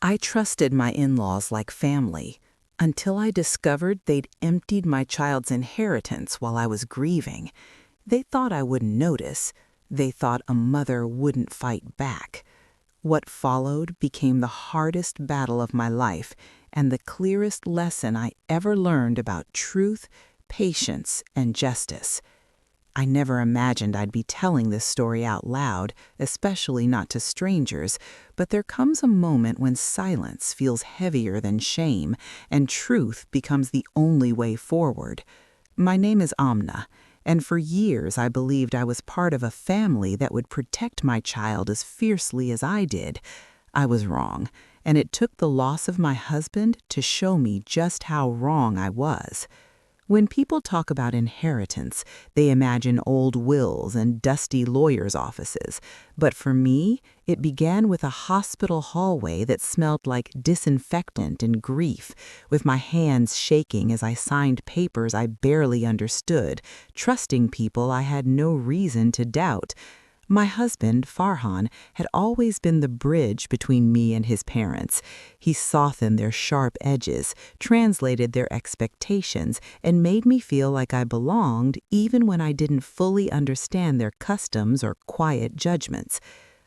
I trusted my in-laws like family until I discovered they'd emptied my child's inheritance while I was grieving. They thought I wouldn't notice. They thought a mother wouldn't fight back. What followed became the hardest battle of my life and the clearest lesson I ever learned about truth, patience, and justice. I never imagined I'd be telling this story out loud, especially not to strangers, but there comes a moment when silence feels heavier than shame, and truth becomes the only way forward. My name is Amna, and for years I believed I was part of a family that would protect my child as fiercely as I did. I was wrong, and it took the loss of my husband to show me just how wrong I was. When people talk about inheritance, they imagine old wills and dusty lawyers' offices. But for me, it began with a hospital hallway that smelled like disinfectant and grief, with my hands shaking as I signed papers I barely understood, trusting people I had no reason to doubt. My husband, Farhan, had always been the bridge between me and his parents. He softened their sharp edges, translated their expectations, and made me feel like I belonged even when I didn't fully understand their customs or quiet judgments.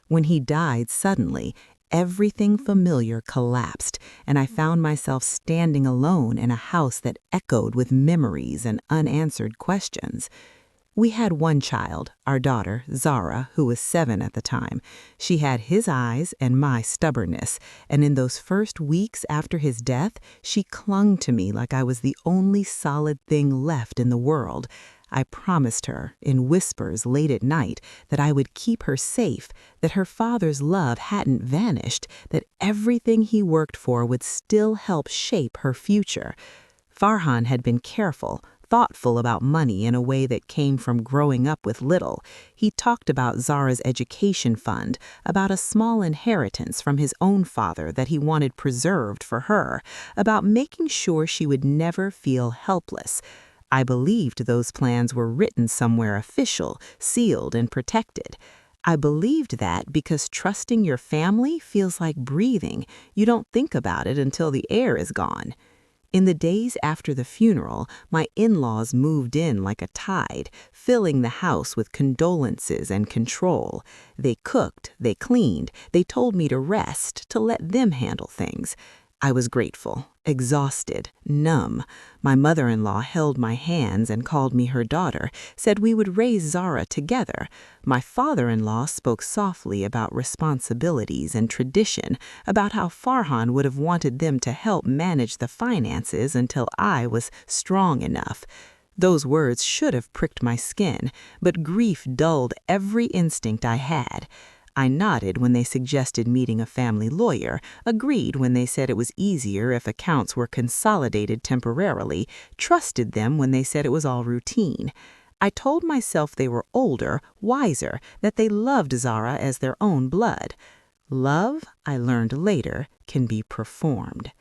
When he died suddenly, everything familiar collapsed, and I found myself standing alone in a house that echoed with memories and unanswered questions. We had one child, our daughter, Zara, who was 7 at the time. She had his eyes and my stubbornness, and in those first weeks after his death, she clung to me like I was the only solid thing left in the world. I promised her, in whispers late at night, that I would keep her safe, that her father's love hadn't vanished, that everything he worked for would still help shape her future. Farhan had been careful, thoughtful about money in a way that came from growing up with little. He talked about Zara's education fund, about a small inheritance from his own father that he wanted preserved for her, about making sure she would never feel helpless. I believed those plans were written somewhere official, sealed, and protected. I believed that because trusting your family feels like breathing. You don't think about it until the air is gone. In the days after the funeral, my in-laws moved in like a tide, filling the house with condolences and control. They cooked, they cleaned, they told me to rest, to let them handle things. I was grateful, exhausted, numb. My mother-in-law held my hands and called me her daughter, said we would raise Zara together. My father-in-law spoke softly about responsibilities and tradition, about how Farhan would have wanted them to help manage the finances until I was strong enough. Those words should have pricked my skin, but grief dulled every instinct I had. I nodded when they suggested meeting a family lawyer, agreed when they said it was easier if accounts were consolidated temporarily, trusted them when they said it was all routine. I told myself they were older, wiser, that they loved Zara as their own blood. Love, I learned later, can be performed.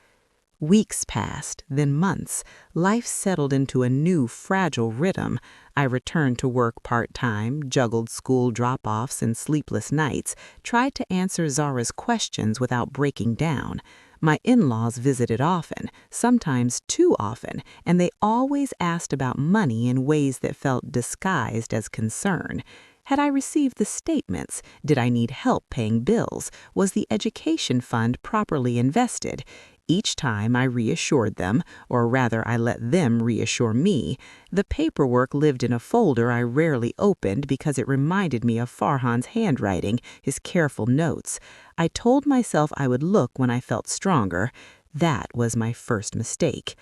Weeks passed, then months. Life settled into a new, fragile rhythm. I returned to work part-time, juggled school drop-offs and sleepless nights, tried to answer Zara's questions without breaking down. My in-laws visited often, sometimes too often, and they always asked about money in ways that felt disguised as concern. Had I received the statements? Did I need help paying bills? Was the education fund properly invested? Each time I reassured them, or rather I let them reassure me. The paperwork lived in a folder I rarely opened because it reminded me of Farhan's handwriting, his careful notes. I told myself I would look when I felt stronger. That was my first mistake.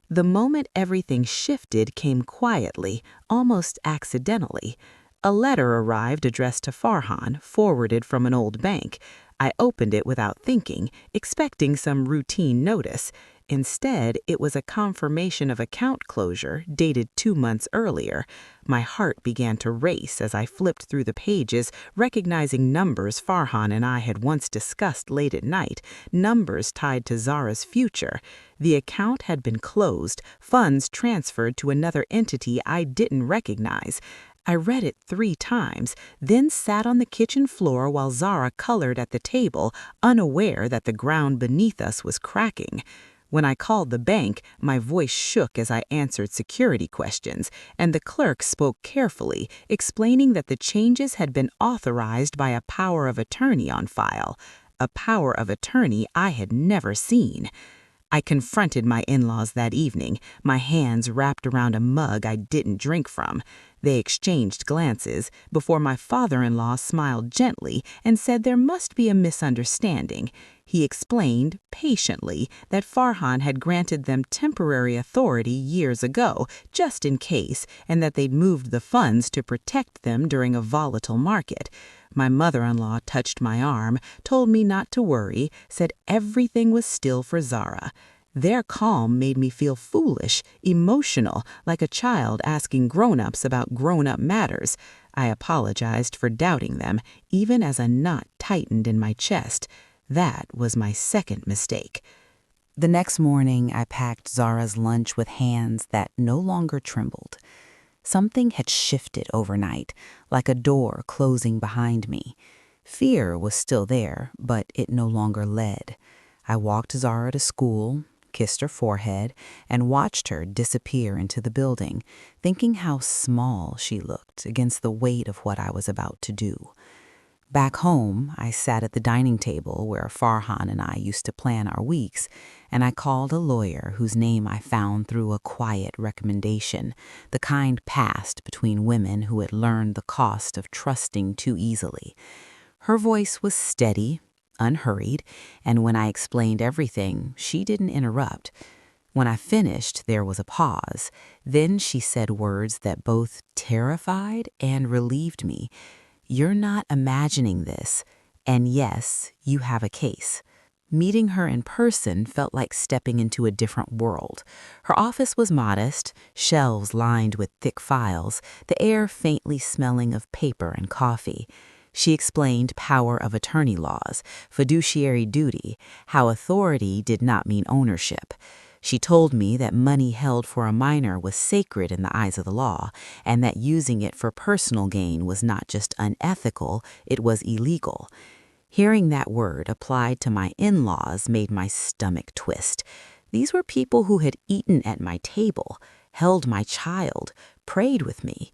The moment everything shifted came quietly, almost accidentally. A letter arrived addressed to Farhan, forwarded from an old bank. I opened it without thinking, expecting some routine notice. Instead, it was a confirmation of account closure dated 2 months earlier. My heart began to race as I flipped through the pages, recognizing numbers Farhan and I had once discussed late at night, numbers tied to Zara's future. The account had been closed, funds transferred to another entity I didn't recognize. I read it 3 times, then sat on the kitchen floor while Zara colored at the table, unaware that the ground beneath us was cracking. When I called the bank, my voice shook as I answered security questions, and the clerk spoke carefully, explaining that the changes had been authorized by a power of attorney on file, a power of attorney I had never seen. I confronted my in-laws that evening, my hands wrapped around a mug I didn't drink from. They exchanged glances before my father-in-law smiled gently and said there must be a misunderstanding. He explained, patiently, that Farhan had granted them temporary authority years ago, just in case, and that they'd moved the funds to protect them during a volatile market. My mother-in-law touched my arm, told me not to worry, said everything was still for Zara. Their calm made me feel foolish, emotional, like a child asking grown-ups about grown-up matters. I apologized for doubting them, even as a knot tightened in my chest. That was my second mistake. The next morning, I packed Zara's lunch with hands that no longer trembled. Something had shifted overnight, like a door closing behind me. Fear was still there, but it no longer led. I walked Zara to school, kissed her forehead, and watched her disappear into the building, thinking how small she looked against the weight of what I was about to do. Back home, I sat at the dining table where Farhan and I used to plan our weeks, and I called a lawyer whose name I found through a quiet recommendation, the kind passed between women who had learned the cost of trusting too easily. Her voice was steady, unhurried, and when I explained everything, she didn't interrupt. When I finished, there was a pause. Then she said words that both terrified and relieved me. "You're not imagining this, and yes, you have a case." Meeting her in person felt like stepping into a different world. Her office was modest, shelves lined with thick files, the air faintly smelling of paper and coffee. She explained power of attorney laws, fiduciary duty, how authority did not mean ownership. She told me that money held for a minor was sacred in the eyes of the law, and that using it for personal gain was not just unethical, it was illegal. Hearing that word applied to my in-laws made my stomach twist. These were people who had eaten at my table, held my child, prayed with me.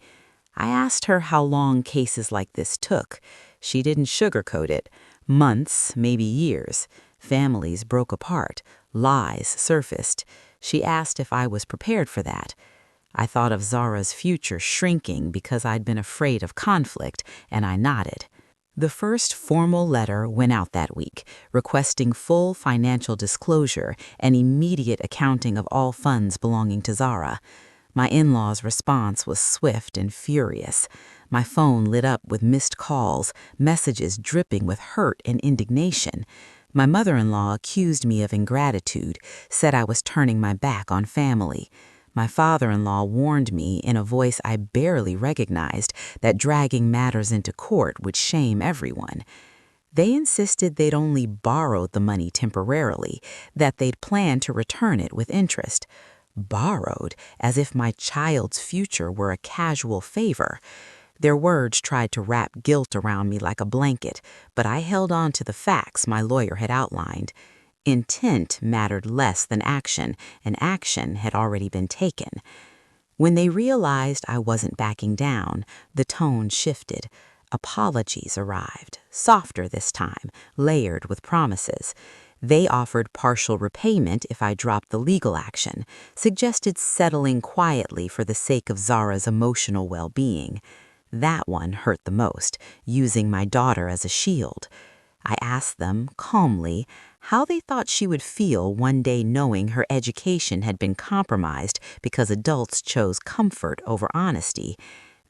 I asked her how long cases like this took. She didn't sugarcoat it. Months, maybe years. Families broke apart. Lies surfaced. She asked if I was prepared for that. I thought of Zara's future shrinking because I'd been afraid of conflict, and I nodded. The first formal letter went out that week, requesting full financial disclosure and immediate accounting of all funds belonging to Zara. My in-laws' response was swift and furious. My phone lit up with missed calls, messages dripping with hurt and indignation. My mother-in-law accused me of ingratitude, said I was turning my back on family. My father-in-law warned me in a voice I barely recognized that dragging matters into court would shame everyone. They insisted they'd only borrowed the money temporarily, that they'd planned to return it with interest. Borrowed, as if my child's future were a casual favor. Their words tried to wrap guilt around me like a blanket, but I held on to the facts my lawyer had outlined. Intent mattered less than action, and action had already been taken. When they realized I wasn't backing down, the tone shifted. Apologies arrived, softer this time, layered with promises. They offered partial repayment if I dropped the legal action, suggested settling quietly for the sake of Zara's emotional well-being. That one hurt the most, using my daughter as a shield. I asked them, calmly, how they thought she would feel one day knowing her education had been compromised because adults chose comfort over honesty.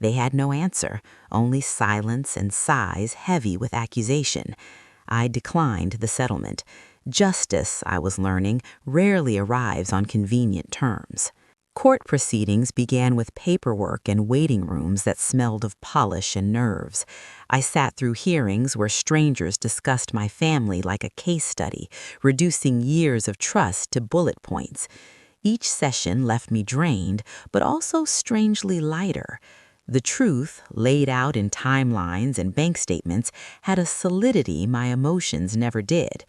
They had no answer, only silence and sighs heavy with accusation. I declined the settlement. Justice, I was learning, rarely arrives on convenient terms. Court proceedings began with paperwork and waiting rooms that smelled of polish and nerves. I sat through hearings where strangers discussed my family like a case study, reducing years of trust to bullet points. Each session left me drained, but also strangely lighter. The truth, laid out in timelines and bank statements, had a solidity my emotions never did.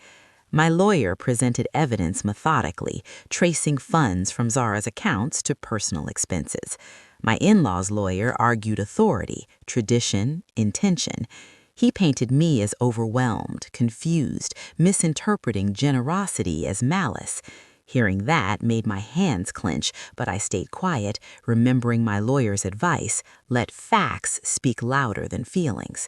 My lawyer presented evidence methodically, tracing funds from Zara's accounts to personal expenses. My in-laws' lawyer argued authority, tradition, intention. He painted me as overwhelmed, confused, misinterpreting generosity as malice. Hearing that made my hands clench, but I stayed quiet, remembering my lawyer's advice: let facts speak louder than feelings.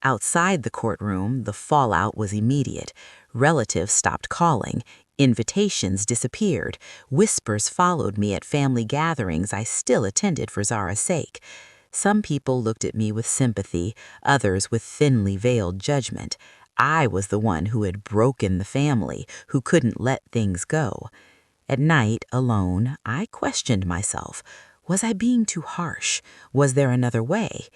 Outside the courtroom, the fallout was immediate. Relatives stopped calling. Invitations disappeared. Whispers followed me at family gatherings I still attended for Zara's sake. Some people looked at me with sympathy, others with thinly veiled judgment. I was the one who had broken the family, who couldn't let things go. At night, alone, I questioned myself. Was I being too harsh? Was there another way?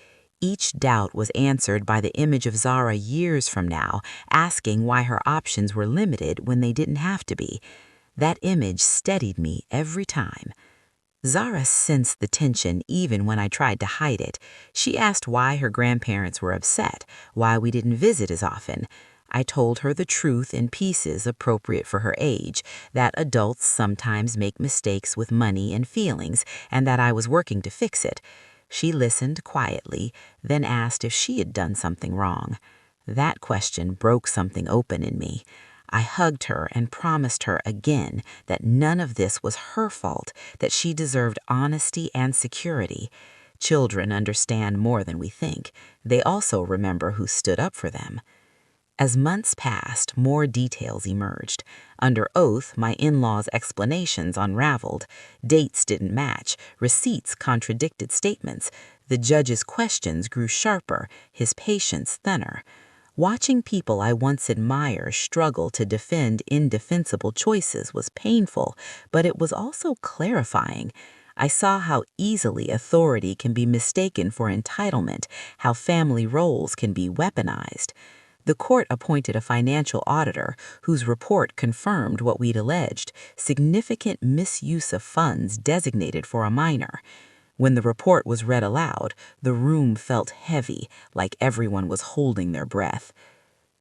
Each doubt was answered by the image of Zara years from now, asking why her options were limited when they didn't have to be. That image steadied me every time. Zara sensed the tension even when I tried to hide it. She asked why her grandparents were upset, why we didn't visit as often. I told her the truth in pieces appropriate for her age, that adults sometimes make mistakes with money and feelings, and that I was working to fix it. She listened quietly, then asked if she had done something wrong. That question broke something open in me. I hugged her and promised her again that none of this was her fault, that she deserved honesty and security. Children understand more than we think. They also remember who stood up for them. As months passed, more details emerged. Under oath, my in-laws' explanations unraveled. Dates didn't match. Receipts contradicted statements. The judge's questions grew sharper, his patience thinner. Watching people I once admired struggle to defend indefensible choices was painful, but it was also clarifying. I saw how easily authority can be mistaken for entitlement, how family roles can be weaponized. The court appointed a financial auditor whose report confirmed what we'd alleged: significant misuse of funds designated for a minor. When the report was read aloud, the room felt heavy, like everyone was holding their breath.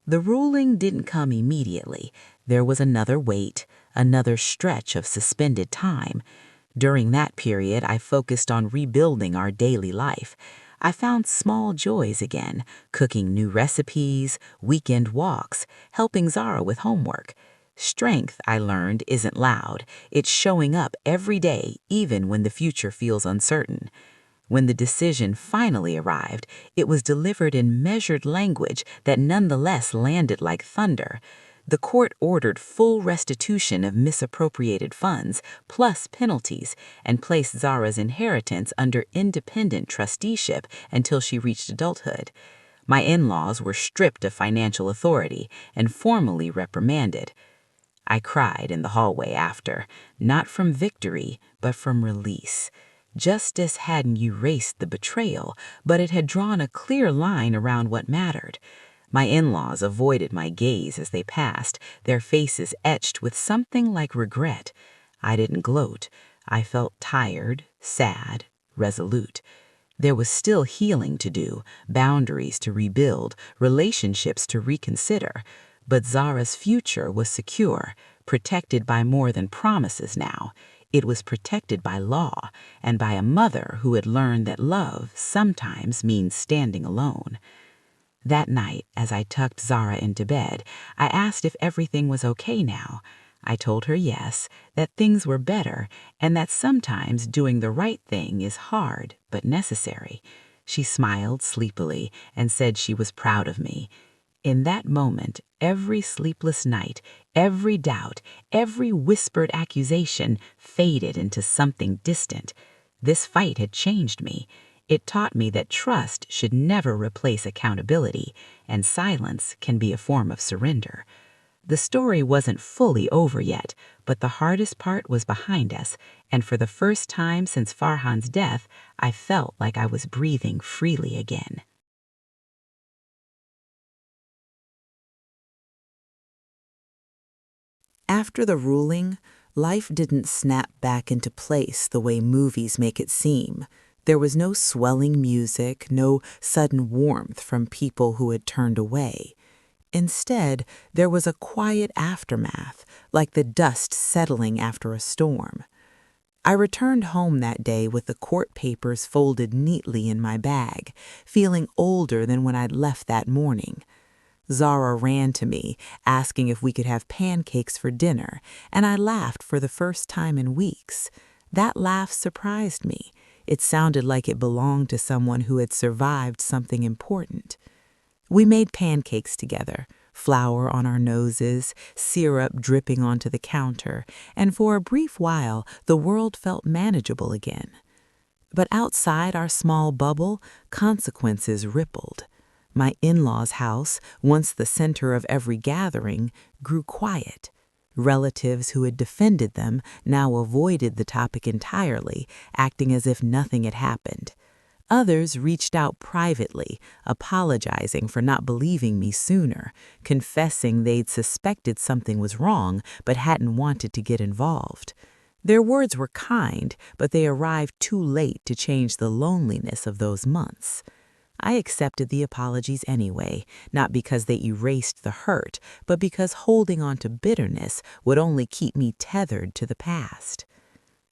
The ruling didn't come immediately. There was another wait, another stretch of suspended time. During that period, I focused on rebuilding our daily life. I found small joys again, cooking new recipes, weekend walks, helping Zara with homework. Strength, I learned, isn't loud. It's showing up every day, even when the future feels uncertain. When the decision finally arrived, it was delivered in measured language that nonetheless landed like thunder. The court ordered full restitution of misappropriated funds, plus penalties, and placed Zara's inheritance under independent trusteeship until she reached adulthood. My in-laws were stripped of financial authority and formally reprimanded. I cried in the hallway after, not from victory, but from release. Justice hadn't erased the betrayal, but it had drawn a clear line around what mattered. My in-laws avoided my gaze as they passed, their faces etched with something like regret. I didn't gloat. I felt tired, sad, resolute. There was still healing to do, boundaries to rebuild, relationships to reconsider. But Zara's future was secure, protected by more than promises now. It was protected by law, and by a mother who had learned that love sometimes means standing alone. That night, as I tucked Zara into bed, I asked if everything was okay now. I told her yes, that things were better, and that sometimes doing the right thing is hard but necessary. She smiled sleepily and said she was proud of me. In that moment, every sleepless night, every doubt, every whispered accusation faded into something distant. This fight had changed me. It taught me that trust should never replace accountability, and silence can be a form of surrender. The story wasn't fully over yet, but the hardest part was behind us, and for the first time since Farhan's death, I felt like I was breathing freely again. After the ruling, life didn't snap back into place the way movies make it seem. There was no swelling music, no sudden warmth from people who had turned away. Instead, there was a quiet aftermath, like the dust settling after a storm. I returned home that day with the court papers folded neatly in my bag, feeling older than when I'd left that morning. Zara ran to me, asking if we could have pancakes for dinner, and I laughed for the first time in weeks. That laugh surprised me. It sounded like it belonged to someone who had survived something important. We made pancakes together, flour on our noses, syrup dripping onto the counter, and for a brief while the world felt manageable again. But outside our small bubble, consequences rippled. My in-laws' house, once the center of every gathering, grew quiet. Relatives who had defended them now avoided the topic entirely, acting as if nothing had happened. Others reached out privately, apologizing for not believing me sooner, confessing they'd suspected something was wrong but hadn't wanted to get involved. Their words were kind, but they arrived too late to change the loneliness of those months. I accepted the apologies anyway, not because they erased the hurt, but because holding on to bitterness would only keep me tethered to the past.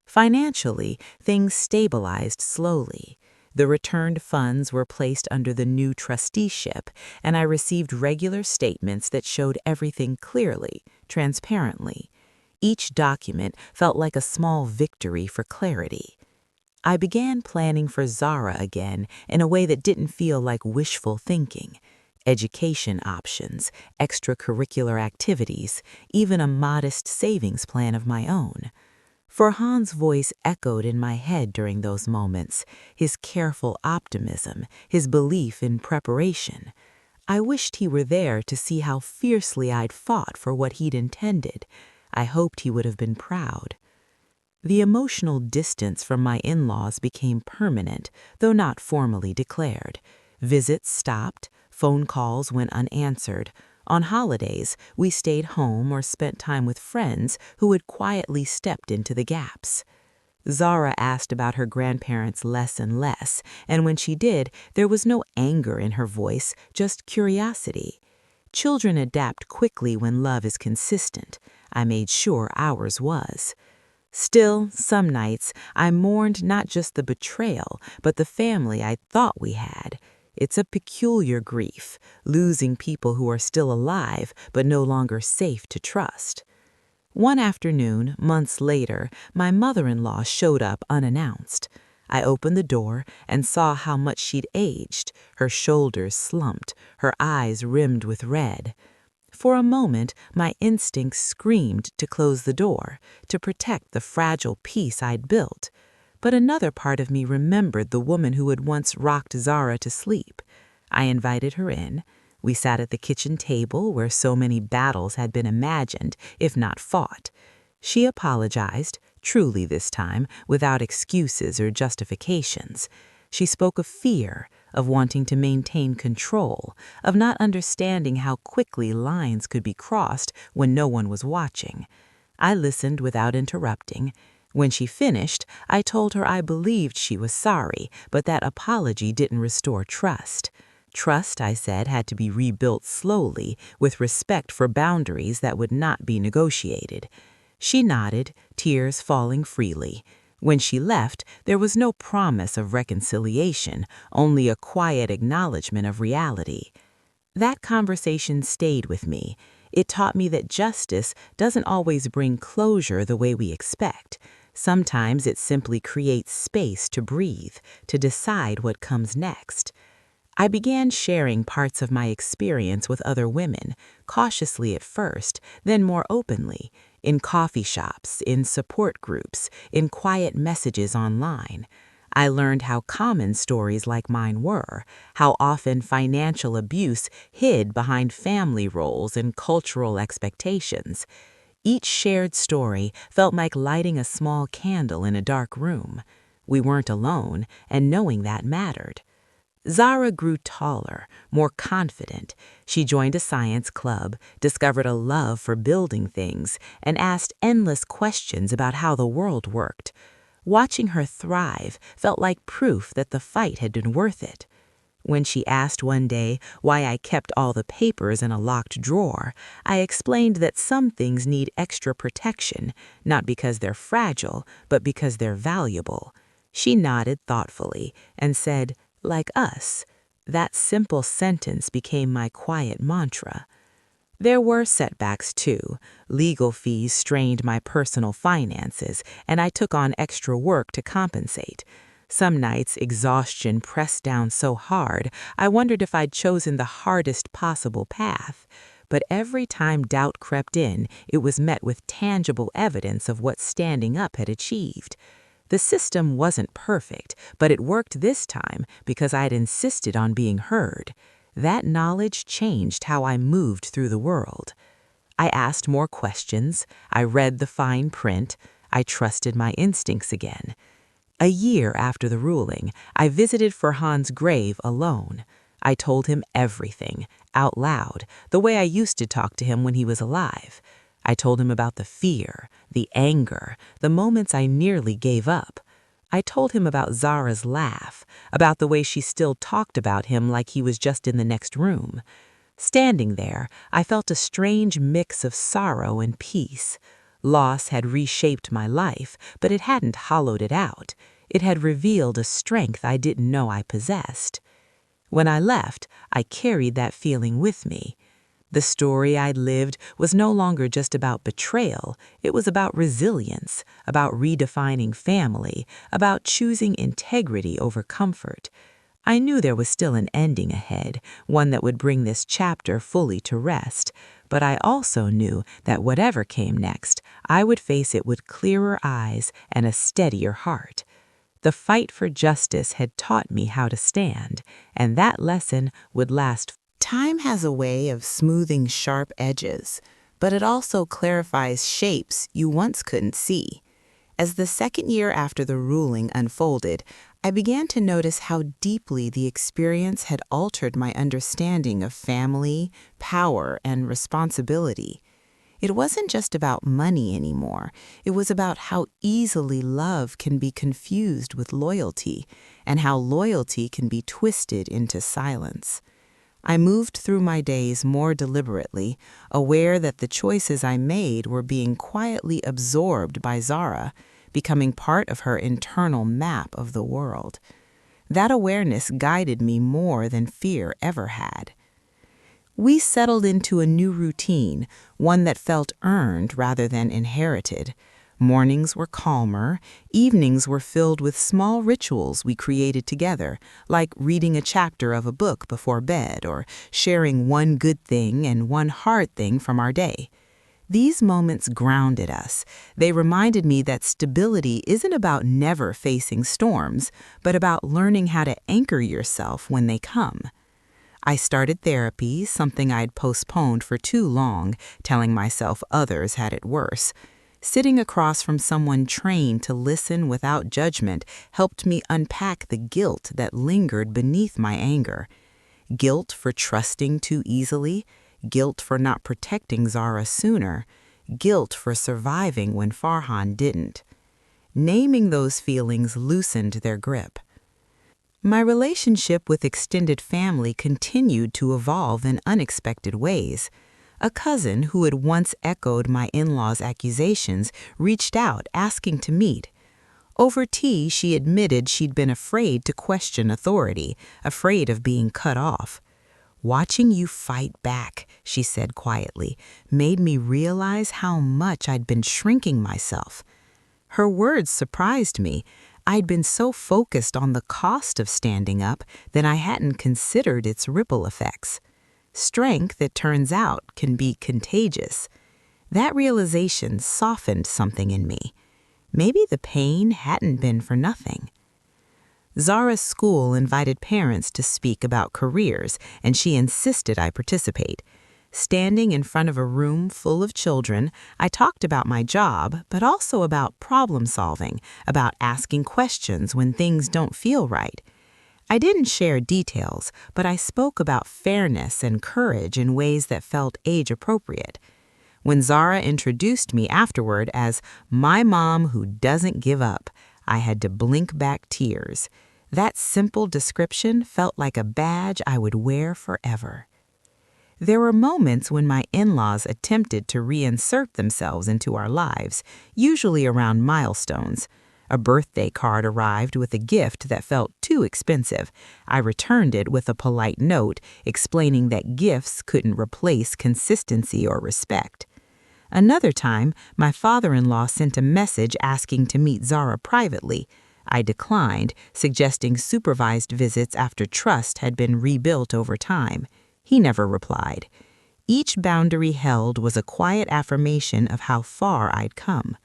Financially, things stabilized slowly. The returned funds were placed under the new trusteeship, and I received regular statements that showed everything clearly, transparently. Each document felt like a small victory for clarity. I began planning for Zara again in a way that didn't feel like wishful thinking. Education options, extracurricular activities, even a modest savings plan of my own. Farhan's voice echoed in my head during those moments, his careful optimism, his belief in preparation. I wished he were there to see how fiercely I'd fought for what he'd intended. I hoped he would have been proud. The emotional distance from my in-laws became permanent, though not formally declared. Visits stopped, phone calls went unanswered. On holidays, we stayed home or spent time with friends who had quietly stepped into the gaps. Zara asked about her grandparents less and less, and when she did, there was no anger in her voice, just curiosity. Children adapt quickly when love is consistent. I made sure ours was. Still, some nights, I mourned not just the betrayal, but the family I thought we had. It's a peculiar grief, losing people who are still alive but no longer safe to trust. One afternoon, months later, my mother-in-law showed up unannounced. I opened the door and saw how much she'd aged, her shoulders slumped, her eyes rimmed with red. For a moment, my instincts screamed to close the door, to protect the fragile peace I'd built. But another part of me remembered the woman who had once rocked Zara to sleep. I invited her in. We sat at the kitchen table where so many battles had been imagined, if not fought. She apologized, truly this time, without excuses or justifications. She spoke of fear, of wanting to maintain control, of not understanding how quickly lines could be crossed when no one was watching. I listened without interrupting. When she finished, I told her I believed she was sorry, but that apology didn't restore trust. Trust, I said, had to be rebuilt slowly, with respect for boundaries that would not be negotiated. She nodded, tears falling freely. When she left, there was no promise of reconciliation, only a quiet acknowledgement of reality. That conversation stayed with me. It taught me that justice doesn't always bring closure the way we expect. Sometimes it simply creates space to breathe, to decide what comes next. I began sharing parts of my experience with other women, cautiously at first, then more openly, in coffee shops, in support groups, in quiet messages online. I learned how common stories like mine were, how often financial abuse hid behind family roles and cultural expectations. Each shared story felt like lighting a small candle in a dark room. We weren't alone, and knowing that mattered. Zara grew taller, more confident. She joined a science club, discovered a love for building things, and asked endless questions about how the world worked. Watching her thrive felt like proof that the fight had been worth it. When she asked one day why I kept all the papers in a locked drawer, I explained that some things need extra protection, not because they're fragile, but because they're valuable. She nodded thoughtfully and said, "Like us." That simple sentence became my quiet mantra. There were setbacks too. Legal fees strained my personal finances, and I took on extra work to compensate. Some nights, exhaustion pressed down so hard, I wondered if I'd chosen the hardest possible path. But every time doubt crept in, it was met with tangible evidence of what standing up had achieved. The system wasn't perfect, but it worked this time because I'd insisted on being heard. That knowledge changed how I moved through the world. I asked more questions, I read the fine print, I trusted my instincts again. A year after the ruling, I visited Farhan's grave alone. I told him everything, out loud, the way I used to talk to him when he was alive. I told him about the fear, the anger, the moments I nearly gave up. I told him about Zara's laugh, about the way she still talked about him like he was just in the next room. Standing there, I felt a strange mix of sorrow and peace. Loss had reshaped my life, but it hadn't hollowed it out. It had revealed a strength I didn't know I possessed. When I left, I carried that feeling with me. The story I'd lived was no longer just about betrayal, it was about resilience, about redefining family, about choosing integrity over comfort. I knew there was still an ending ahead, one that would bring this chapter fully to rest, but I also knew that whatever came next, I would face it with clearer eyes and a steadier heart. The fight for justice had taught me how to stand, and that lesson would last. Time has a way of smoothing sharp edges, but it also clarifies shapes you once couldn't see. As the second year after the ruling unfolded, I began to notice how deeply the experience had altered my understanding of family, power, and responsibility. It wasn't just about money anymore. It was about how easily love can be confused with loyalty, and how loyalty can be twisted into silence. I moved through my days more deliberately, aware that the choices I made were being quietly absorbed by Zara, becoming part of her internal map of the world. That awareness guided me more than fear ever had. We settled into a new routine, one that felt earned rather than inherited. Mornings were calmer, evenings were filled with small rituals we created together, like reading a chapter of a book before bed or sharing one good thing and one hard thing from our day. These moments grounded us. They reminded me that stability isn't about never facing storms, but about learning how to anchor yourself when they come. I started therapy, something I'd postponed for too long, telling myself others had it worse. Sitting across from someone trained to listen without judgment helped me unpack the guilt that lingered beneath my anger. Guilt for trusting too easily, guilt for not protecting Zara sooner, guilt for surviving when Farhan didn't. Naming those feelings loosened their grip. My relationship with extended family continued to evolve in unexpected ways. A cousin who had once echoed my in-laws' accusations reached out asking to meet. Over tea, she admitted she'd been afraid to question authority, afraid of being cut off. "Watching you fight back," she said quietly, "made me realize how much I'd been shrinking myself." Her words surprised me. I'd been so focused on the cost of standing up that I hadn't considered its ripple effects. Strength, it turns out, can be contagious. That realization softened something in me. Maybe the pain hadn't been for nothing. Zara's school invited parents to speak about careers, and she insisted I participate. Standing in front of a room full of children, I talked about my job, but also about problem solving, about asking questions when things don't feel right. I didn't share details, but I spoke about fairness and courage in ways that felt age-appropriate. When Zara introduced me afterward as my mom who doesn't give up, I had to blink back tears. That simple description felt like a badge I would wear forever. There were moments when my in-laws attempted to reinsert themselves into our lives, usually around milestones. A birthday card arrived with a gift that felt too expensive. I returned it with a polite note explaining that gifts couldn't replace consistency or respect. Another time, my father-in-law sent a message asking to meet Zara privately. I declined, suggesting supervised visits after trust had been rebuilt over time. He never replied. Each boundary held was a quiet affirmation of how far I'd come.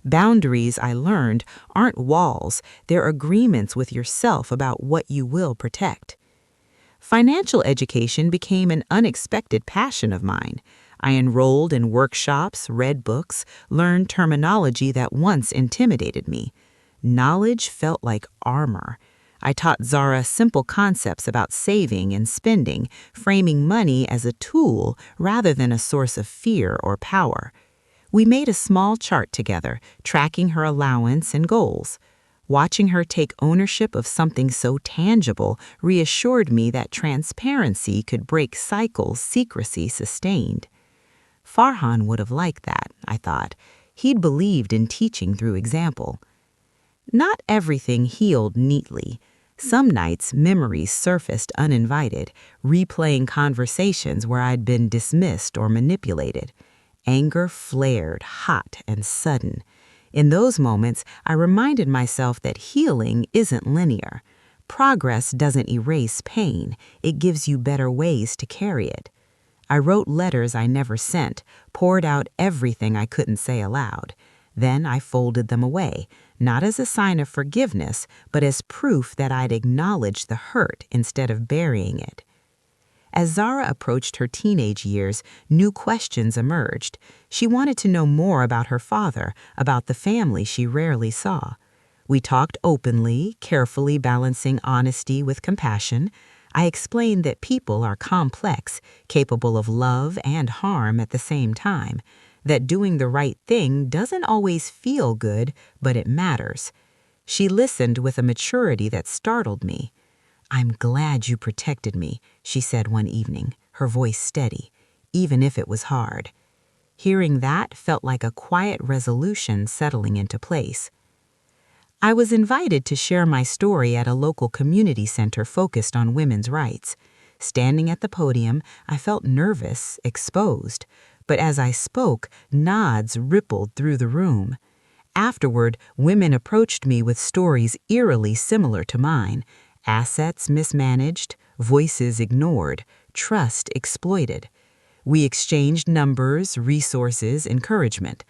Boundaries, I learned, aren't walls, they're agreements with yourself about what you will protect. Financial education became an unexpected passion of mine. I enrolled in workshops, read books, learned terminology that once intimidated me. Knowledge felt like armor. I taught Zara simple concepts about saving and spending, framing money as a tool rather than a source of fear or power. We made a small chart together, tracking her allowance and goals. Watching her take ownership of something so tangible reassured me that transparency could break cycles secrecy sustained. Farhan would have liked that, I thought. He'd believed in teaching through example. Not everything healed neatly. Some nights, memories surfaced uninvited, replaying conversations where I'd been dismissed or manipulated. Anger flared, hot and sudden. In those moments, I reminded myself that healing isn't linear. Progress doesn't erase pain, it gives you better ways to carry it. I wrote letters I never sent, poured out everything I couldn't say aloud. Then I folded them away, not as a sign of forgiveness, but as proof that I'd acknowledged the hurt instead of burying it. As Zara approached her teenage years, new questions emerged. She wanted to know more about her father, about the family she rarely saw. We talked openly, carefully balancing honesty with compassion. I explained that people are complex, capable of love and harm at the same time, that doing the right thing doesn't always feel good, but it matters. She listened with a maturity that startled me. "I'm glad you protected me," she said one evening, her voice steady, even if it was hard. Hearing that felt like a quiet resolution settling into place. I was invited to share my story at a local community center focused on women's rights. Standing at the podium, I felt nervous, exposed, but as I spoke, nods rippled through the room. Afterward, women approached me with stories eerily similar to mine. Assets mismanaged, voices ignored, trust exploited. We exchanged numbers, resources, encouragement.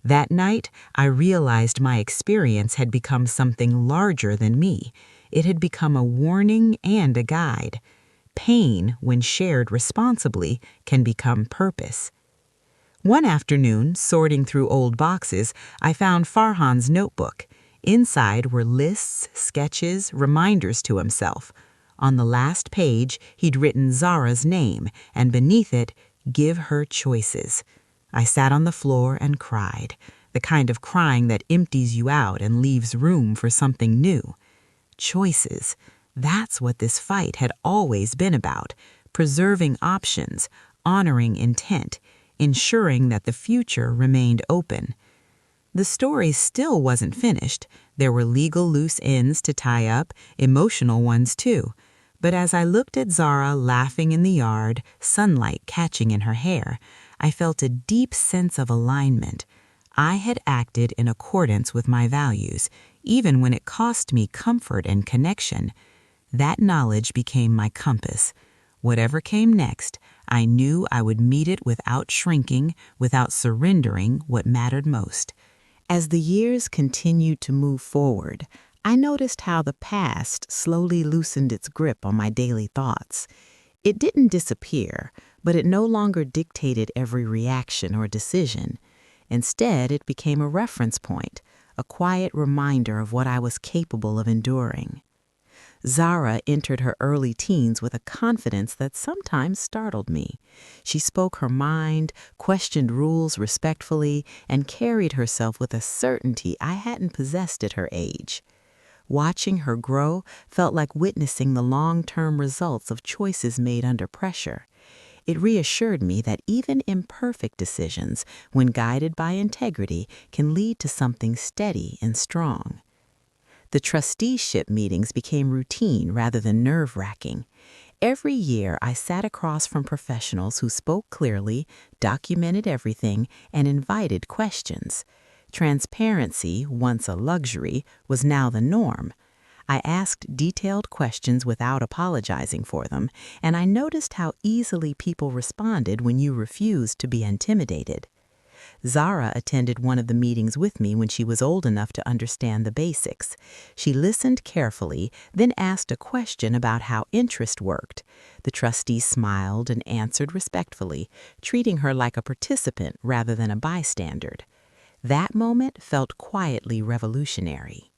That night, I realized my experience had become something larger than me. It had become a warning and a guide. Pain, when shared responsibly, can become purpose. One afternoon, sorting through old boxes, I found Farhan's notebook. Inside were lists, sketches, reminders to himself. On the last page, he'd written Zara's name, and beneath it, "Give her choices." I sat on the floor and cried, the kind of crying that empties you out and leaves room for something new. Choices. That's what this fight had always been about, preserving options, honoring intent, ensuring that the future remained open. The story still wasn't finished. There were legal loose ends to tie up, emotional ones too. But as I looked at Zara laughing in the yard, sunlight catching in her hair, I felt a deep sense of alignment. I had acted in accordance with my values, even when it cost me comfort and connection. That knowledge became my compass. Whatever came next, I knew I would meet it without shrinking, without surrendering what mattered most. As the years continued to move forward, I noticed how the past slowly loosened its grip on my daily thoughts. It didn't disappear, but it no longer dictated every reaction or decision. Instead, it became a reference point, a quiet reminder of what I was capable of enduring. Zara entered her early teens with a confidence that sometimes startled me. She spoke her mind, questioned rules respectfully, and carried herself with a certainty I hadn't possessed at her age. Watching her grow felt like witnessing the long-term results of choices made under pressure. It reassured me that even imperfect decisions, when guided by integrity, can lead to something steady and strong. The trusteeship meetings became routine rather than nerve-wracking. Every year, I sat across from professionals who spoke clearly, documented everything, and invited questions. Transparency, once a luxury, was now the norm. I asked detailed questions without apologizing for them, and I noticed how easily people responded when you refused to be intimidated. Zara attended one of the meetings with me when she was old enough to understand the basics. She listened carefully, then asked a question about how interest worked. The trustee smiled and answered respectfully, treating her like a participant rather than a bystander. That moment felt quietly revolutionary.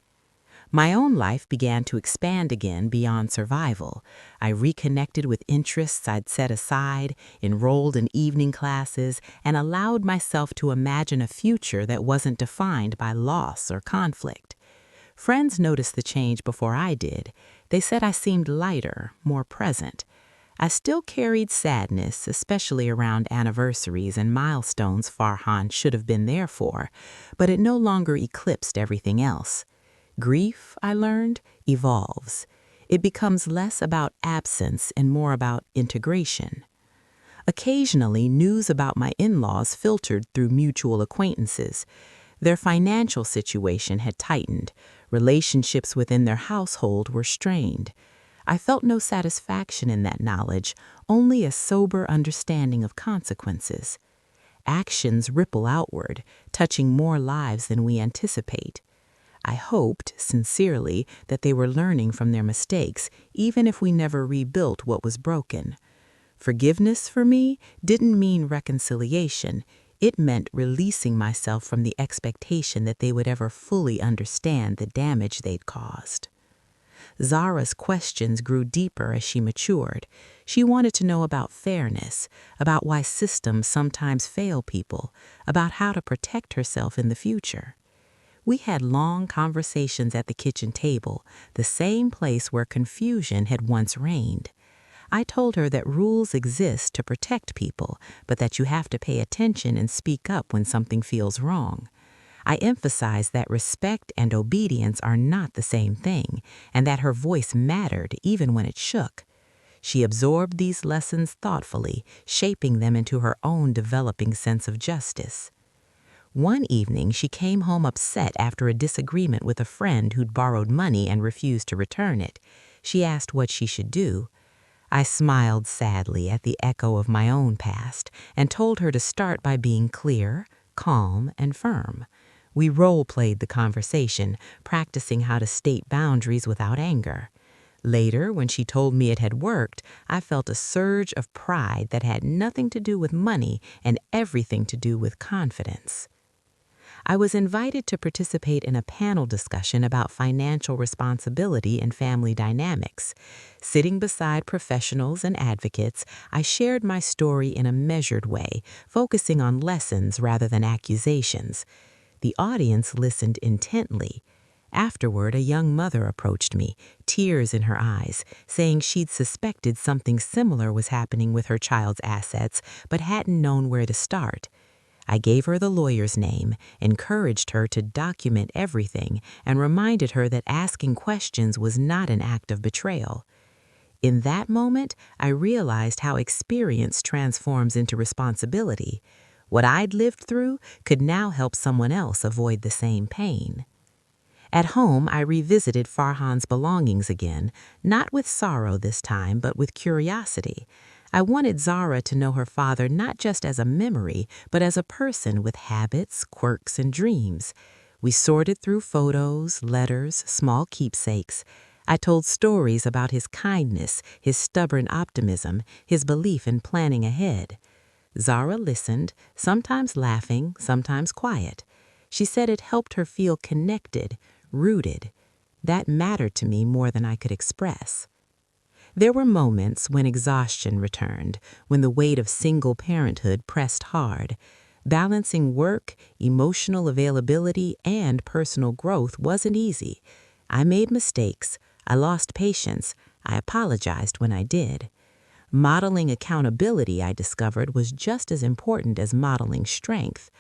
My own life began to expand again beyond survival. I reconnected with interests I'd set aside, enrolled in evening classes, and allowed myself to imagine a future that wasn't defined by loss or conflict. Friends noticed the change before I did. They said I seemed lighter, more present. I still carried sadness, especially around anniversaries and milestones Farhan should have been there for, but it no longer eclipsed everything else. Grief, I learned, evolves. It becomes less about absence and more about integration. Occasionally, news about my in-laws filtered through mutual acquaintances. Their financial situation had tightened. Relationships within their household were strained. I felt no satisfaction in that knowledge, only a sober understanding of consequences. Actions ripple outward, touching more lives than we anticipate. I hoped, sincerely, that they were learning from their mistakes, even if we never rebuilt what was broken. Forgiveness, for me, didn't mean reconciliation. It meant releasing myself from the expectation that they would ever fully understand the damage they'd caused. Zara's questions grew deeper as she matured. She wanted to know about fairness, about why systems sometimes fail people, about how to protect herself in the future. We had long conversations at the kitchen table, the same place where confusion had once reigned. I told her that rules exist to protect people, but that you have to pay attention and speak up when something feels wrong. I emphasized that respect and obedience are not the same thing, and that her voice mattered even when it shook. She absorbed these lessons thoughtfully, shaping them into her own developing sense of justice. One evening, she came home upset after a disagreement with a friend who'd borrowed money and refused to return it. She asked what she should do. I smiled sadly at the echo of my own past and told her to start by being clear, calm, and firm. We role-played the conversation, practicing how to state boundaries without anger. Later, when she told me it had worked, I felt a surge of pride that had nothing to do with money and everything to do with confidence. I was invited to participate in a panel discussion about financial responsibility and family dynamics. Sitting beside professionals and advocates, I shared my story in a measured way, focusing on lessons rather than accusations. The audience listened intently. Afterward, a young mother approached me, tears in her eyes, saying she'd suspected something similar was happening with her child's assets, but hadn't known where to start. I gave her the lawyer's name, encouraged her to document everything, and reminded her that asking questions was not an act of betrayal. In that moment, I realized how experience transforms into responsibility. What I'd lived through could now help someone else avoid the same pain. At home, I revisited Farhan's belongings again, not with sorrow this time, but with curiosity. I wanted Zara to know her father not just as a memory, but as a person with habits, quirks, and dreams. We sorted through photos, letters, small keepsakes. I told stories about his kindness, his stubborn optimism, his belief in planning ahead. Zara listened, sometimes laughing, sometimes quiet. She said it helped her feel connected, rooted. That mattered to me more than I could express. There were moments when exhaustion returned, when the weight of single parenthood pressed hard. Balancing work, emotional availability, and personal growth wasn't easy. I made mistakes. I lost patience. I apologized when I did. Modeling accountability, I discovered, was just as important as modeling strength.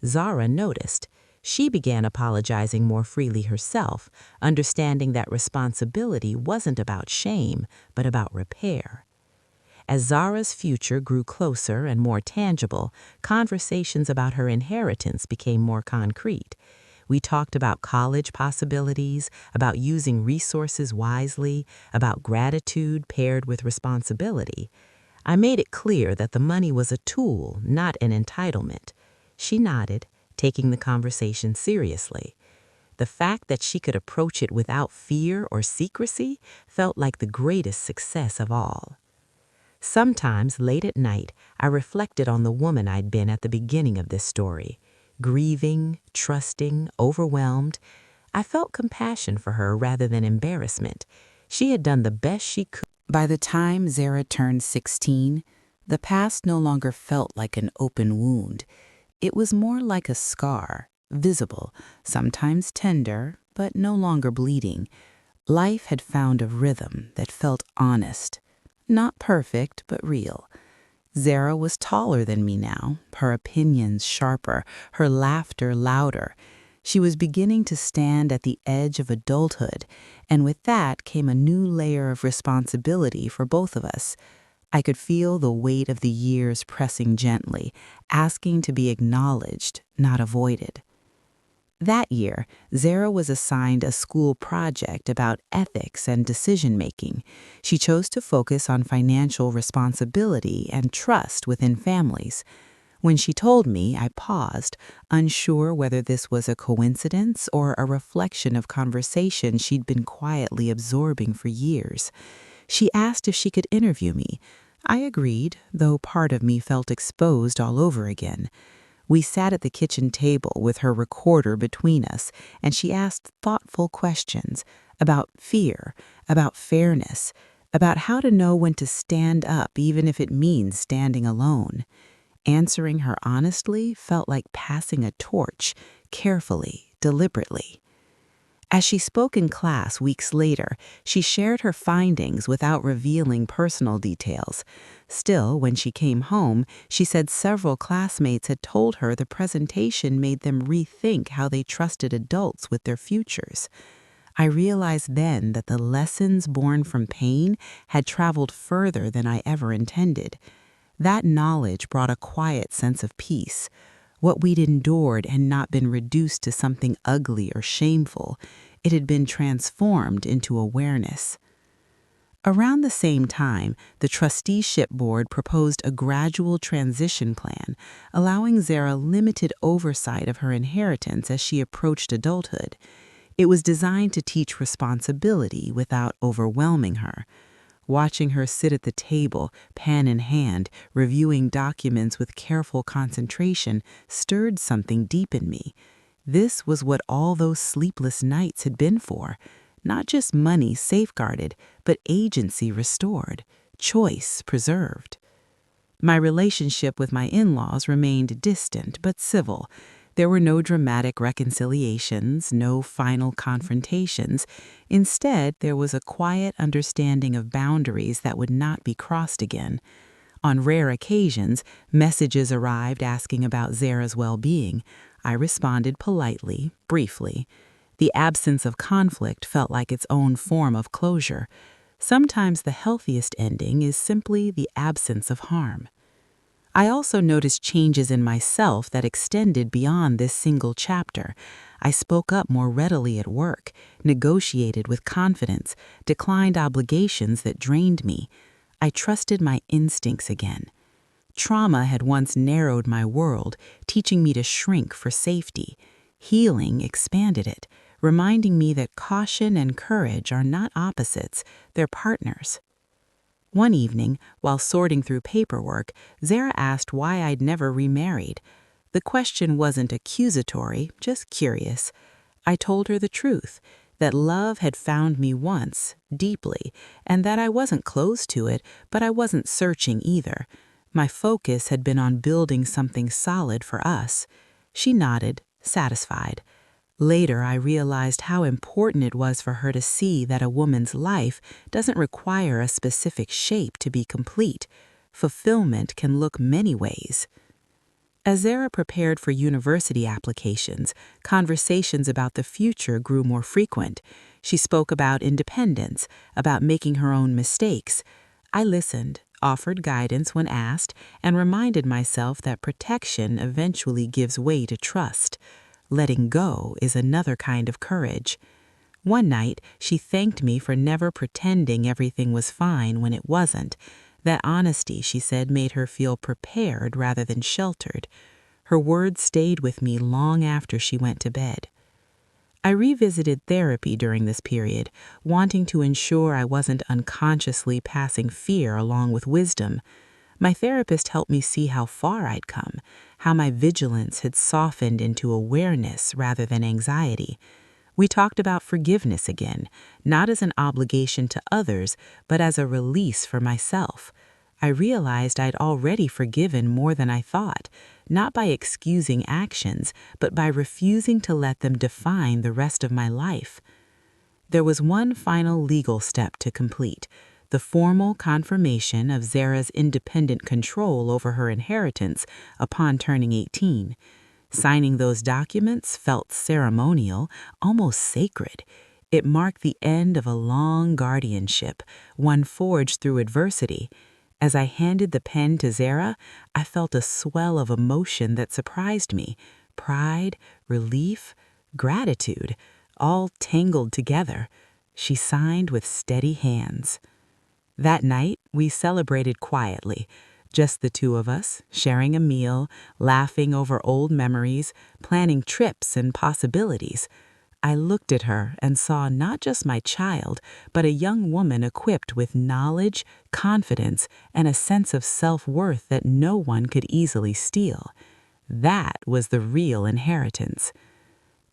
Zara noticed. She began apologizing more freely herself, understanding that responsibility wasn't about shame, but about repair. As Zara's future grew closer and more tangible, conversations about her inheritance became more concrete. We talked about college possibilities, about using resources wisely, about gratitude paired with responsibility. I made it clear that the money was a tool, not an entitlement. She nodded, taking the conversation seriously. The fact that she could approach it without fear or secrecy felt like the greatest success of all. Sometimes, late at night, I reflected on the woman I'd been at the beginning of this story. Grieving, trusting, overwhelmed. I felt compassion for her rather than embarrassment. She had done the best she could. By the time Zara turned 16, the past no longer felt like an open wound. It was more like a scar, visible, sometimes tender, but no longer bleeding. Life had found a rhythm that felt honest. Not perfect, but real. Zara was taller than me now, her opinions sharper, her laughter louder. She was beginning to stand at the edge of adulthood, and with that came a new layer of responsibility for both of us. I could feel the weight of the years pressing gently, asking to be acknowledged, not avoided. That year, Zara was assigned a school project about ethics and decision-making. She chose to focus on financial responsibility and trust within families. When she told me, I paused, unsure whether this was a coincidence or a reflection of conversation she'd been quietly absorbing for years. She asked if she could interview me. I agreed, though part of me felt exposed all over again. We sat at the kitchen table with her recorder between us, and she asked thoughtful questions about fear, about fairness, about how to know when to stand up even if it means standing alone. Answering her honestly felt like passing a torch, carefully, deliberately. As she spoke in class weeks later, she shared her findings without revealing personal details. Still, when she came home, she said several classmates had told her the presentation made them rethink how they trusted adults with their futures. I realized then that the lessons born from pain had traveled further than I ever intended. That knowledge brought a quiet sense of peace. What we'd endured had not been reduced to something ugly or shameful. It had been transformed into awareness. Around the same time, the trusteeship board proposed a gradual transition plan, allowing Zara limited oversight of her inheritance as she approached adulthood. It was designed to teach responsibility without overwhelming her. Watching her sit at the table, pen in hand, reviewing documents with careful concentration, stirred something deep in me. This was what all those sleepless nights had been for. Not just money safeguarded, but agency restored, choice preserved. My relationship with my in-laws remained distant but civil. There were no dramatic reconciliations, no final confrontations. Instead, there was a quiet understanding of boundaries that would not be crossed again. On rare occasions, messages arrived asking about Zara's well-being. I responded politely, briefly. The absence of conflict felt like its own form of closure. Sometimes the healthiest ending is simply the absence of harm. I also noticed changes in myself that extended beyond this single chapter. I spoke up more readily at work, negotiated with confidence, declined obligations that drained me. I trusted my instincts again. Trauma had once narrowed my world, teaching me to shrink for safety. Healing expanded it, reminding me that caution and courage are not opposites, they're partners. One evening, while sorting through paperwork, Zara asked why I'd never remarried. The question wasn't accusatory, just curious. I told her the truth. that love had found me once, deeply, and that I wasn't close to it, but I wasn't searching either. My focus had been on building something solid for us. She nodded, satisfied. Later, I realized how important it was for her to see that a woman's life doesn't require a specific shape to be complete. Fulfillment can look many ways. As Zara prepared for university applications, conversations about the future grew more frequent. She spoke about independence, about making her own mistakes. I listened, offered guidance when asked, and reminded myself that protection eventually gives way to trust. Letting go is another kind of courage. One night, she thanked me for never pretending everything was fine when it wasn't. That honesty, she said, made her feel prepared rather than sheltered. Her words stayed with me long after she went to bed. I revisited therapy during this period, wanting to ensure I wasn't unconsciously passing fear along with wisdom. My therapist helped me see how far I'd come, how my vigilance had softened into awareness rather than anxiety. We talked about forgiveness again, not as an obligation to others, but as a release for myself. I realized I'd already forgiven more than I thought, not by excusing actions, but by refusing to let them define the rest of my life. There was one final legal step to complete: the formal confirmation of Zara's independent control over her inheritance upon turning 18. Signing those documents felt ceremonial, almost sacred. It marked the end of a long guardianship, one forged through adversity. As I handed the pen to Zara, I felt a swell of emotion that surprised me. Pride, relief, gratitude, all tangled together. She signed with steady hands. That night, we celebrated quietly, just the two of us, sharing a meal, laughing over old memories, planning trips and possibilities. I looked at her and saw not just my child, but a young woman equipped with knowledge, confidence, and a sense of self-worth that no one could easily steal. That was the real inheritance.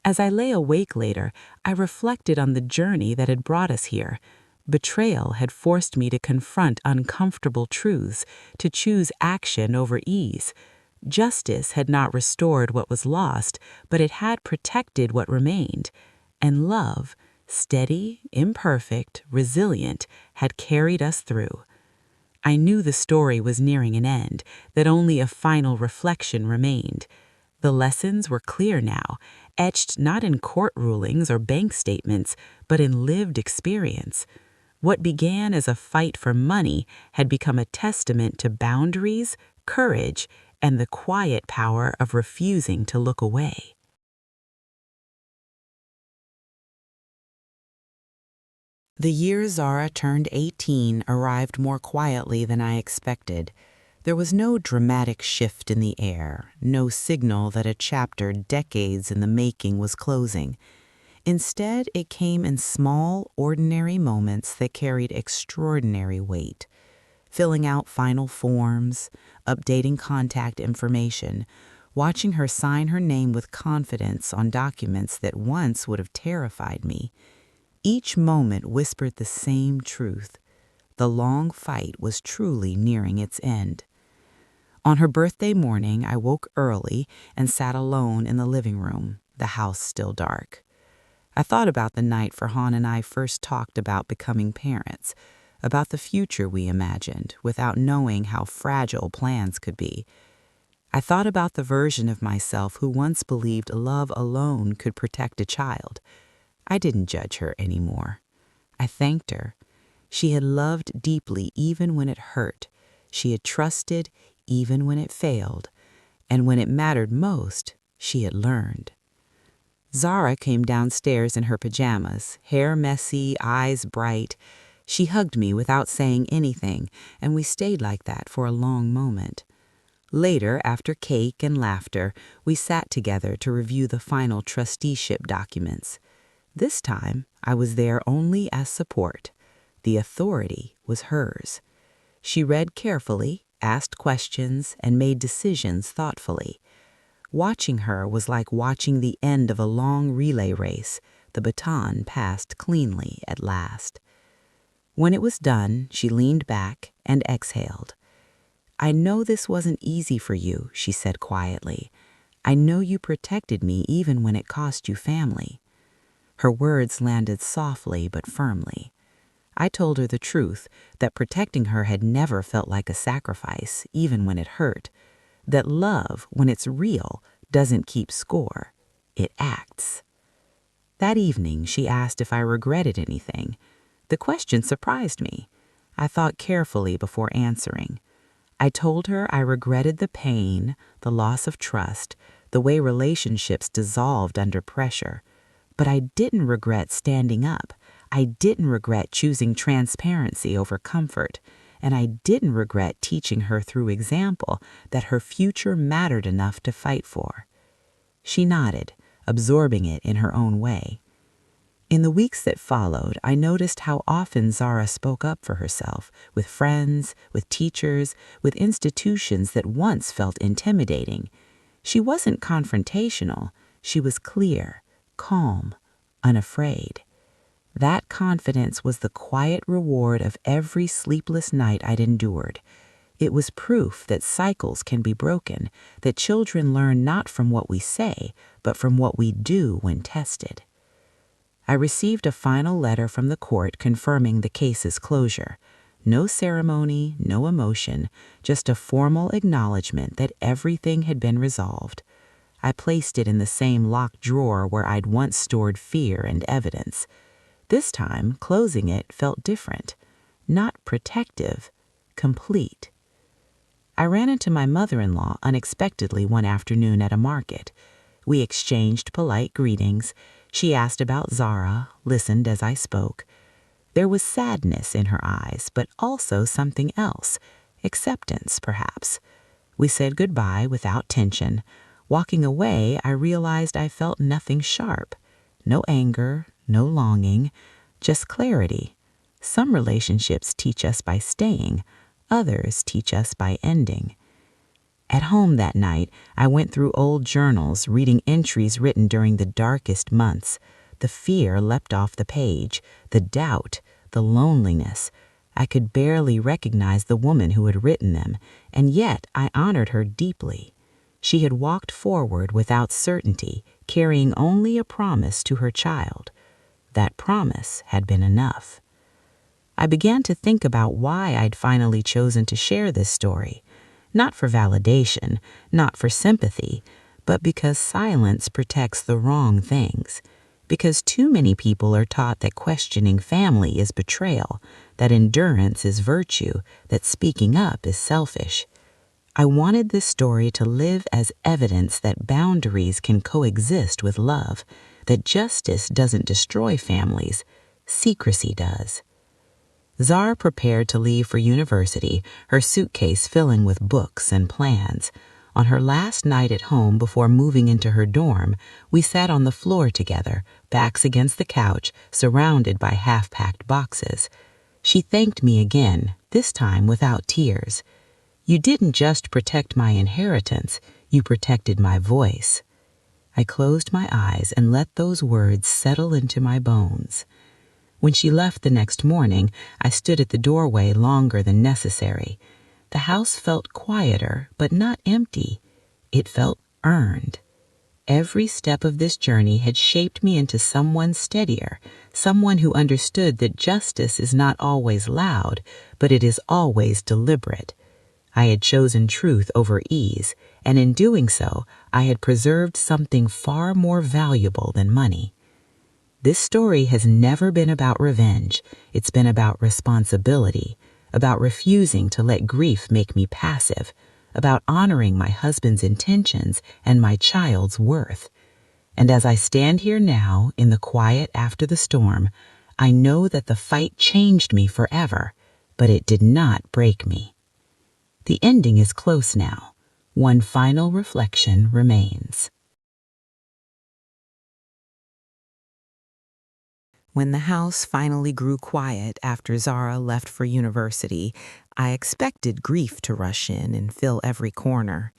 As I lay awake later, I reflected on the journey that had brought us here. Betrayal had forced me to confront uncomfortable truths, to choose action over ease. Justice had not restored what was lost, but it had protected what remained. And love, steady, imperfect, resilient, had carried us through. I knew the story was nearing an end, that only a final reflection remained. The lessons were clear now, etched not in court rulings or bank statements, but in lived experience. What began as a fight for money had become a testament to boundaries, courage, and the quiet power of refusing to look away. The year Zara turned 18 arrived more quietly than I expected. There was no dramatic shift in the air, no signal that a chapter decades in the making was closing. Instead, it came in small, ordinary moments that carried extraordinary weight. Filling out final forms, updating contact information, watching her sign her name with confidence on documents that once would have terrified me. Each moment whispered the same truth. The long fight was truly nearing its end. On her birthday morning, I woke early and sat alone in the living room, the house still dark. I thought about the night Farhan and I first talked about becoming parents, about the future we imagined without knowing how fragile plans could be. I thought about the version of myself who once believed love alone could protect a child. I didn't judge her anymore. I thanked her. She had loved deeply even when it hurt. She had trusted even when it failed. And when it mattered most, she had learned. Zara came downstairs in her pajamas, hair messy, eyes bright. She hugged me without saying anything, and we stayed like that for a long moment. Later, after cake and laughter, we sat together to review the final trusteeship documents. This time, I was there only as support. The authority was hers. She read carefully, asked questions, and made decisions thoughtfully. Watching her was like watching the end of a long relay race, The baton passed cleanly at last. When it was done, she leaned back and exhaled. "I know this wasn't easy for you," she said quietly. "I know you protected me even when it cost you family." Her words landed softly but firmly. I told her the truth, that protecting her had never felt like a sacrifice, even when it hurt. That love, when it's real, doesn't keep score. It acts. That evening, she asked if I regretted anything. The question surprised me. I thought carefully before answering. I told her I regretted the pain, the loss of trust, the way relationships dissolved under pressure. But I didn't regret standing up. I didn't regret choosing transparency over comfort. And I didn't regret teaching her through example that her future mattered enough to fight for. She nodded, absorbing it in her own way. In the weeks that followed, I noticed how often Zara spoke up for herself, with friends, with teachers, with institutions that once felt intimidating. She wasn't confrontational. She was clear, calm, unafraid. That confidence was the quiet reward of every sleepless night I'd endured. It was proof that cycles can be broken, that children learn not from what we say, but from what we do when tested. I received a final letter from the court confirming the case's closure. No ceremony, no emotion, just a formal acknowledgement that everything had been resolved. I placed it in the same locked drawer where I'd once stored fear and evidence. This time, closing it felt different. Not protective, complete. I ran into my mother-in-law unexpectedly one afternoon at a market. We exchanged polite greetings. She asked about Zara, listened as I spoke. There was sadness in her eyes, but also something else. Acceptance, perhaps. We said goodbye without tension. Walking away, I realized I felt nothing sharp. No anger, no longing, just clarity. Some relationships teach us by staying. Others teach us by ending. At home that night, I went through old journals, reading entries written during the darkest months. The fear leapt off the page, the doubt, the loneliness. I could barely recognize the woman who had written them, and yet I honored her deeply. She had walked forward without certainty, carrying only a promise to her child. That promise had been enough. I began to think about why I'd finally chosen to share this story. Not for validation, not for sympathy, but because silence protects the wrong things. Because too many people are taught that questioning family is betrayal, that endurance is virtue, that speaking up is selfish. I wanted this story to live as evidence that boundaries can coexist with love, that justice doesn't destroy families, secrecy does. Zara prepared to leave for university, her suitcase filling with books and plans. On her last night at home before moving into her dorm, we sat on the floor together, backs against the couch, surrounded by half-packed boxes. She thanked me again, this time without tears. "You didn't just protect my inheritance, you protected my voice." I closed my eyes and let those words settle into my bones. When she left the next morning, I stood at the doorway longer than necessary. The house felt quieter, but not empty. It felt earned. Every step of this journey had shaped me into someone steadier, someone who understood that justice is not always loud, but it is always deliberate. I had chosen truth over ease, and in doing so, I had preserved something far more valuable than money. This story has never been about revenge. It's been about responsibility, about refusing to let grief make me passive, about honoring my husband's intentions and my child's worth. And as I stand here now, in the quiet after the storm, I know that the fight changed me forever, but it did not break me. The ending is close now. One final reflection remains. When the house finally grew quiet after Zara left for university, I expected grief to rush in and fill every corner.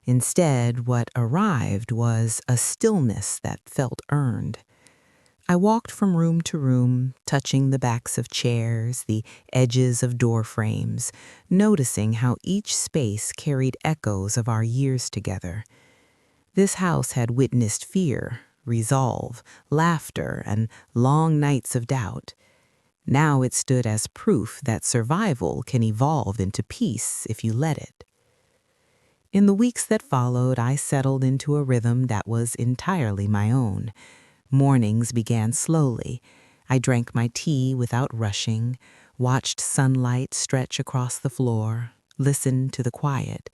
Instead, what arrived was a stillness that felt earned. I walked from room to room, touching the backs of chairs, the edges of door frames, noticing how each space carried echoes of our years together. This house had witnessed fear, resolve, laughter, and long nights of doubt. Now it stood as proof that survival can evolve into peace if you let it. In the weeks that followed, I settled into a rhythm that was entirely my own. Mornings began slowly. I drank my tea without rushing, watched sunlight stretch across the floor, listened to the quiet.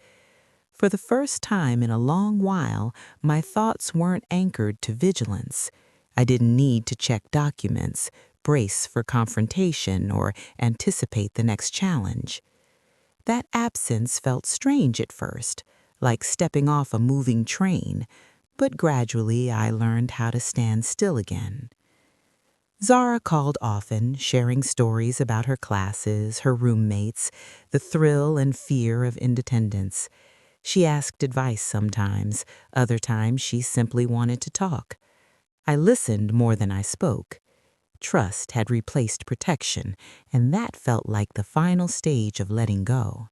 For the first time in a long while, my thoughts weren't anchored to vigilance. I didn't need to check documents, brace for confrontation, or anticipate the next challenge. That absence felt strange at first, like stepping off a moving train, but gradually I learned how to stand still again. Zara called often, sharing stories about her classes, her roommates, the thrill and fear of independence. She asked advice sometimes, other times she simply wanted to talk. I listened more than I spoke. Trust had replaced protection, and that felt like the final stage of letting go.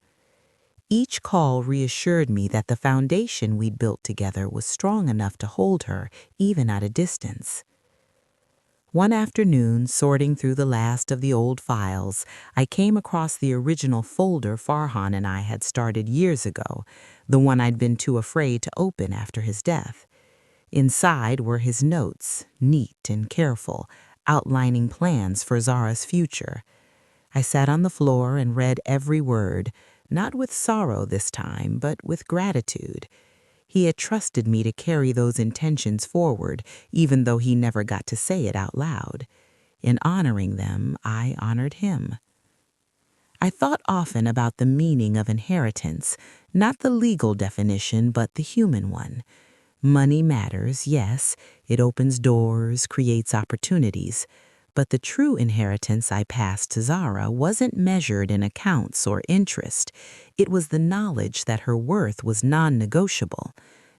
Each call reassured me that the foundation we'd built together was strong enough to hold her, even at a distance. One afternoon, sorting through the last of the old files, I came across the original folder Farhan and I had started years ago, the one I'd been too afraid to open after his death. Inside were his notes, neat and careful, outlining plans for Zara's future. I sat on the floor and read every word, not with sorrow this time, but with gratitude. He had trusted me to carry those intentions forward, even though he never got to say it out loud. In honoring them, I honored him. I thought often about the meaning of inheritance, not the legal definition, but the human one. Money matters, yes, it opens doors, creates opportunities. But the true inheritance I passed to Zara wasn't measured in accounts or interest. It was the knowledge that her worth was non-negotiable,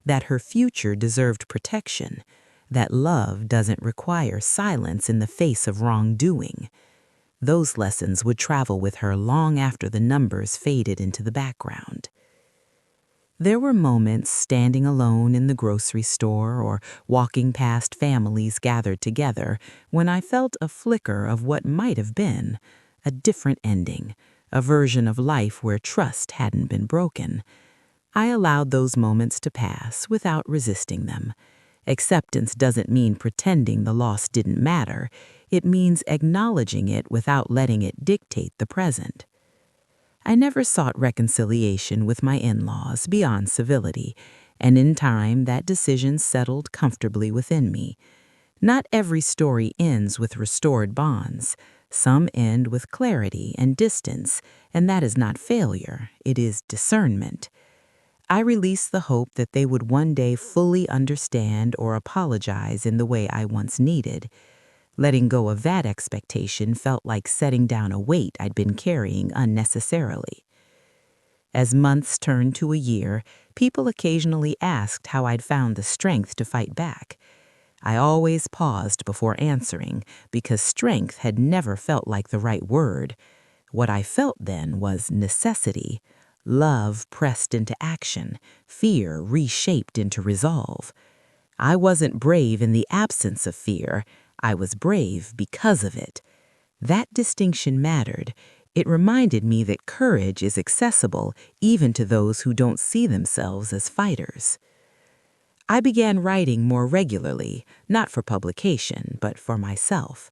that her future deserved protection, that love doesn't require silence in the face of wrongdoing. Those lessons would travel with her long after the numbers faded into the background. There were moments standing alone in the grocery store or walking past families gathered together when I felt a flicker of what might have been, a different ending, a version of life where trust hadn't been broken. I allowed those moments to pass without resisting them. Acceptance doesn't mean pretending the loss didn't matter. It means acknowledging it without letting it dictate the present. I never sought reconciliation with my in-laws beyond civility, and in time that decision settled comfortably within me. Not every story ends with restored bonds. Some end with clarity and distance, and that is not failure, it is discernment. I released the hope that they would one day fully understand or apologize in the way I once needed. Letting go of that expectation felt like setting down a weight I'd been carrying unnecessarily. As months turned to a year, people occasionally asked how I'd found the strength to fight back. I always paused before answering because strength had never felt like the right word. What I felt then was necessity, love pressed into action, fear reshaped into resolve. I wasn't brave in the absence of fear. I was brave because of it. That distinction mattered. It reminded me that courage is accessible even to those who don't see themselves as fighters. I began writing more regularly, not for publication, but for myself.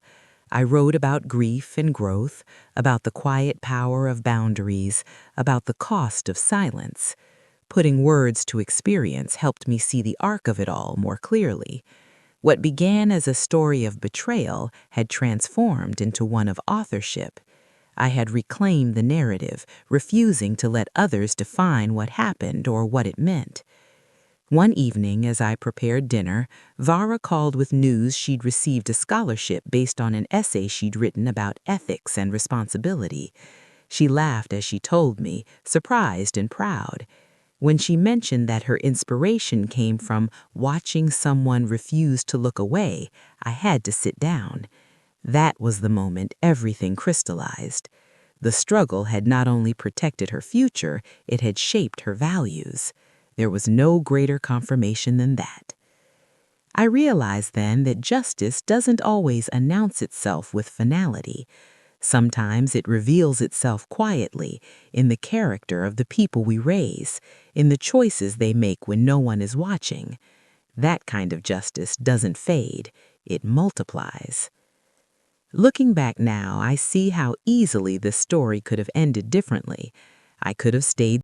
I wrote about grief and growth, about the quiet power of boundaries, about the cost of silence. Putting words to experience helped me see the arc of it all more clearly. What began as a story of betrayal had transformed into one of authorship. I had reclaimed the narrative, refusing to let others define what happened or what it meant. One evening, as I prepared dinner, Vara called with news she'd received a scholarship based on an essay she'd written about ethics and responsibility. She laughed as she told me, surprised and proud. When she mentioned that her inspiration came from watching someone refuse to look away, I had to sit down. That was the moment everything crystallized. The struggle had not only protected her future, it had shaped her values. There was no greater confirmation than that. I realized then that justice doesn't always announce itself with finality. Sometimes it reveals itself quietly in the character of the people we raise, in the choices they make when no one is watching. That kind of justice doesn't fade, it multiplies. Looking back now, I see how easily this story could have ended differently. I could have stayed